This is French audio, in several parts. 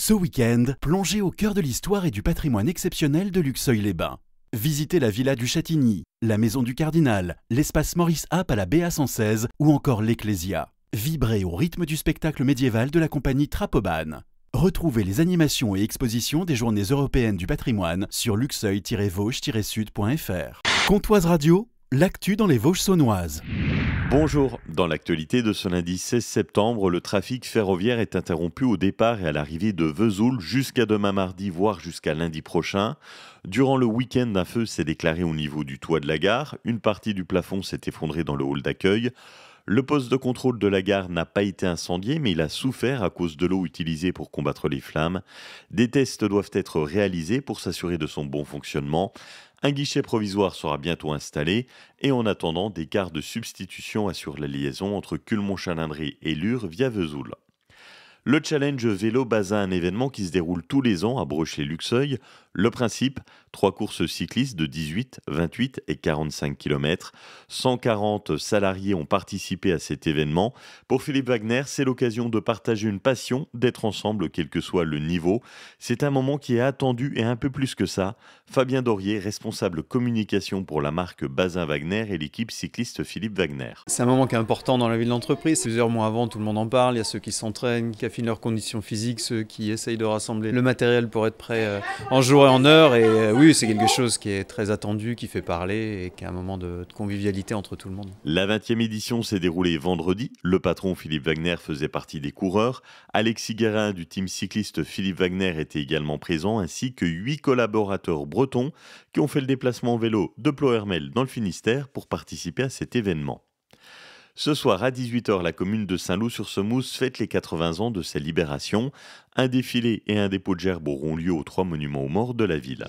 Ce week-end, plongez au cœur de l'histoire et du patrimoine exceptionnel de Luxeuil-les-Bains. Visitez la Villa du Châtigny, la Maison du Cardinal, l'espace Maurice App à la BA 116 ou encore l'Ecclésia. Vibrez au rythme du spectacle médiéval de la compagnie Trapoban. Retrouvez les animations et expositions des Journées européennes du patrimoine sur luxeuil-vosges-sud.fr. Comtoise Radio, l'actu dans les Vosges saunoises. Bonjour, dans l'actualité de ce lundi 16 septembre, le trafic ferroviaire est interrompu au départ et à l'arrivée de Vesoul jusqu'à demain mardi, voire jusqu'à lundi prochain. Durant le week-end, un feu s'est déclaré au niveau du toit de la gare. Une partie du plafond s'est effondrée dans le hall d'accueil. Le poste de contrôle de la gare n'a pas été incendié, mais il a souffert à cause de l'eau utilisée pour combattre les flammes. Des tests doivent être réalisés pour s'assurer de son bon fonctionnement. Un guichet provisoire sera bientôt installé et en attendant, des cars de substitution assurent la liaison entre Culmont-Chalindré et Lure via Vesoul. Le challenge vélo Bazin, un événement qui se déroule tous les ans à Brochet-Luxeuil. Le principe, 3 courses cyclistes de 18, 28 et 45 km. 140 salariés ont participé à cet événement. Pour Philippe Wagner, c'est l'occasion de partager une passion, d'être ensemble quel que soit le niveau. C'est un moment qui est attendu et un peu plus que ça. Fabien Dorier, responsable communication pour la marque Bazin Wagner et l'équipe cycliste Philippe Wagner. C'est un moment qui est important dans la vie de l'entreprise. Plusieurs mois avant, tout le monde en parle. Il y a ceux qui s'entraînent, qui affinent leurs conditions physiques, ceux qui essayent de rassembler le matériel pour être prêt en jour et en heure. Et oui, c'est quelque chose qui est très attendu, qui fait parler et qui est un moment de convivialité entre tout le monde. La 20e édition s'est déroulée vendredi. Le patron Philippe Wagner faisait partie des coureurs. Alexis Guérin du team cycliste Philippe Wagner était également présent, ainsi que 8 collaborateurs bretons qui ont fait le déplacement en vélo de Plohermel dans le Finistère pour participer à cet événement. Ce soir à 18h, la commune de Saint-Loup-sur-Semouse fête les 80 ans de sa libération. Un défilé et un dépôt de gerbes auront lieu aux 3 monuments aux morts de la ville.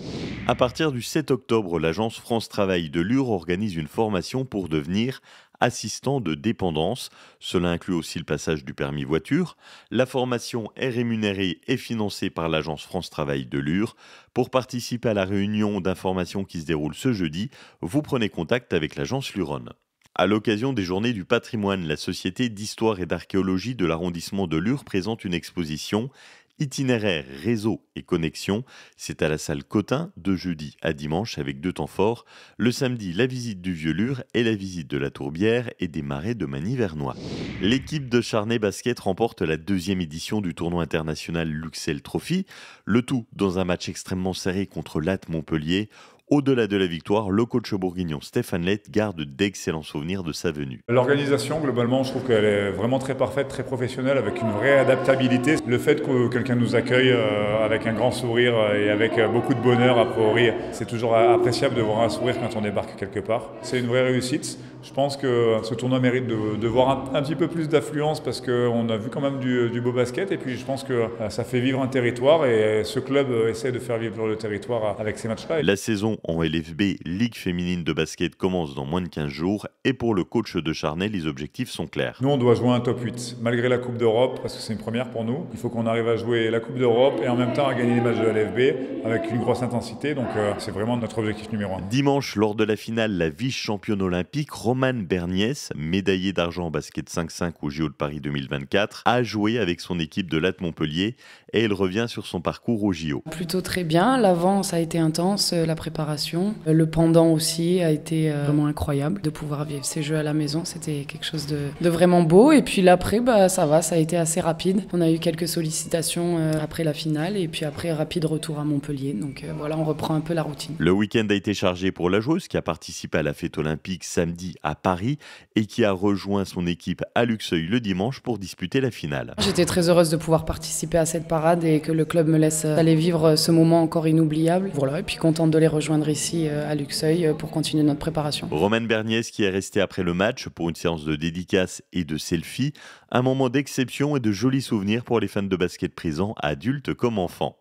À partir du 7 octobre, l'agence France Travail de Lure organise une formation pour devenir assistant de dépendance. Cela inclut aussi le passage du permis voiture. La formation est rémunérée et financée par l'agence France Travail de Lure. Pour participer à la réunion d'information qui se déroule ce jeudi, vous prenez contact avec l'agence Luronne. À l'occasion des Journées du patrimoine, la Société d'histoire et d'archéologie de l'arrondissement de Lure présente une exposition Itinéraire, réseau et connexion. C'est à la salle Cotin de jeudi à dimanche avec 2 temps forts. Le samedi, la visite du Vieux-Lure et la visite de la Tourbière et des marais de Magny-Vernois. L'équipe de Charnay Basket remporte la 2e édition du tournoi international Luxel Trophy. Le tout dans un match extrêmement serré contre l'AT Montpellier. Au-delà de la victoire, le coach bourguignon Stéphane Lett garde d'excellents souvenirs de sa venue. L'organisation, globalement, je trouve qu'elle est vraiment très parfaite, très professionnelle, avec une vraie adaptabilité. Le fait que quelqu'un nous accueille avec un grand sourire et avec beaucoup de bonheur, a priori, c'est toujours appréciable de voir un sourire quand on débarque quelque part. C'est une vraie réussite. Je pense que ce tournoi mérite de voir un petit peu plus d'affluence parce qu'on a vu quand même du beau basket et puis je pense que ça fait vivre un territoire et ce club essaie de faire vivre le territoire avec ces matchs-là. La saison en LFB, Ligue féminine de basket, commence dans moins de 15 jours et pour le coach de Charnay, les objectifs sont clairs. Nous, on doit jouer un top 8, malgré la Coupe d'Europe, parce que c'est une première pour nous. Il faut qu'on arrive à jouer la Coupe d'Europe et en même temps à gagner les matchs de LFB avec une grosse intensité, donc c'est vraiment notre objectif numéro 1. Dimanche, lors de la finale, la vice-championne olympique, Romane Berniès, médaillée d'argent en basket 5-5 au JO de Paris 2024, a joué avec son équipe de l'AT Montpellier et elle revient sur son parcours au JO. Plutôt très bien, l'avant ça a été intense, la préparation. Le pendant aussi a été vraiment incroyable de pouvoir vivre ces jeux à la maison, c'était quelque chose de vraiment beau. Et puis l'après, ça va, ça a été assez rapide. On a eu quelques sollicitations après la finale et puis après rapide retour à Montpellier. Donc voilà, on reprend un peu la routine. Le week-end a été chargé pour la joueuse qui a participé à la fête olympique samedi à Paris et qui a rejoint son équipe à Luxeuil le dimanche pour disputer la finale. J'étais très heureuse de pouvoir participer à cette parade et que le club me laisse aller vivre ce moment encore inoubliable. Voilà, et puis contente de les rejoindre ici à Luxeuil pour continuer notre préparation. Romane Berniès qui est restée après le match pour une séance de dédicaces et de selfies. Un moment d'exception et de jolis souvenirs pour les fans de basket présents, adultes comme enfants.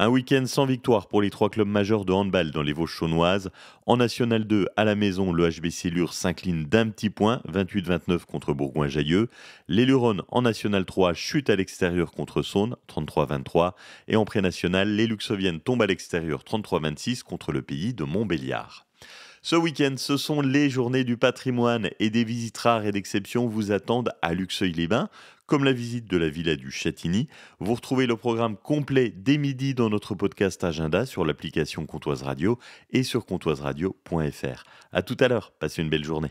Un week-end sans victoire pour les 3 clubs majeurs de handball dans les Vosges saunoises. En National 2, à la maison, le HBC Lure s'incline d'un petit point, 28-29 contre Bourgoin-Jallieu. Les Luronnes en National 3 chutent à l'extérieur contre Saône, 33-23. Et en pré-national, les Luxoviennes tombent à l'extérieur, 33-26 contre le pays de Montbéliard. Ce week-end, ce sont les Journées du patrimoine et des visites rares et d'exception vous attendent à Luxeuil-les-Bains. comme la visite de la Villa du Châtigny. Vous retrouvez le programme complet dès midi dans notre podcast Agenda sur l'application Comtoise Radio et sur comtoiseradio.fr. À tout à l'heure, passez une belle journée.